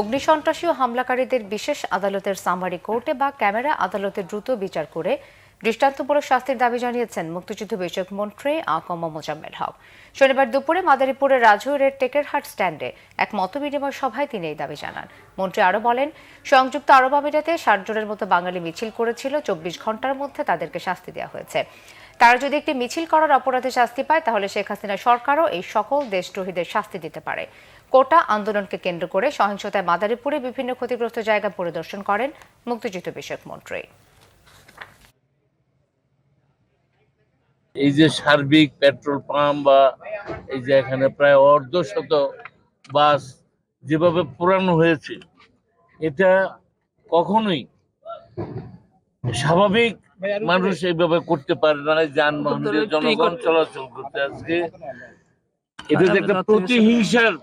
অগ্নিসন্ত্রাসী ও হামলাকারীদের বিশেষ আদালতের সামারি কোর্টে বা ক্যামেরা আদালতে দ্রুত বিচার করে দৃষ্টান্তমূলক শাস্তির দাবি জানিয়েছেন মুক্তিযুদ্ধ বিষয়ক মন্ত্রী আকম মোজাম্মেল হক। শনিবার দুপুরে মাদারীপুরের রাজৌরের টেকেরহাট স্ট্যান্ডে এক মতবিনিময় সভায় তিনি এই দাবি জানান। মন্ত্রী আরও বলেন, সংযুক্ত আরব আমিরাতে ৬০ জনের মতো বাঙালি মিছিল করেছিল, ২৪ ঘন্টার মধ্যে তাদেরকে শাস্তি দেওয়া হয়েছে। তারা যদি একটি মিছিল করার অপরাধে শাস্তি পায়, তাহলে শেখ হাসিনা সরকারও এই সকল দেশদ্রোহীদের শাস্তি দিতে পারে। কোটা আন্দোলনকে কেন্দ্র করে সহিংসতায় মাদারীপুরে বিভিন্ন ক্ষতিগ্রস্ত জায়গা পরিদর্শন করেন মুক্তিযুদ্ধ বিষয়ক মন্ত্রী। এই যে সার্বিক পেট্রোল পাম্প বা এই যে এখানে প্রায় অর্ধশত বাস যেভাবে পোড়ানো হয়েছে, এটা কখনোই স্বাভাবিক মানুষ এইভাবে করতে পারে না। যানবাহন দিয়ে জনগণ চলাচল করতে, আজকে এটা যে একটা প্রতিহিংসার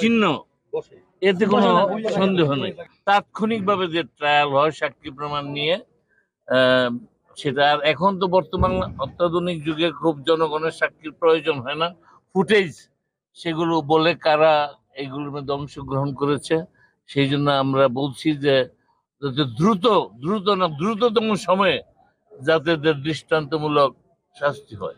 চিহ্ন, এতে কোনো সন্দেহ নেই। তাৎক্ষণিকভাবে যে ট্রায়াল হয় সাক্ষী প্রমাণ নিয়ে, সেটা আর এখন তো বর্তমান অত্যাধুনিক যুগে খুব জনগণের সাক্ষীর প্রয়োজন হয় না। ফুটেজ সেগুলো বলে কারা এগুলোর মধ্যে অংশগ্রহণ করেছে, সেই জন্য আমরা বলছি যে যাতে দ্রুততম সময়ে যাতে দৃষ্টান্তমূলক শাস্তি হয়।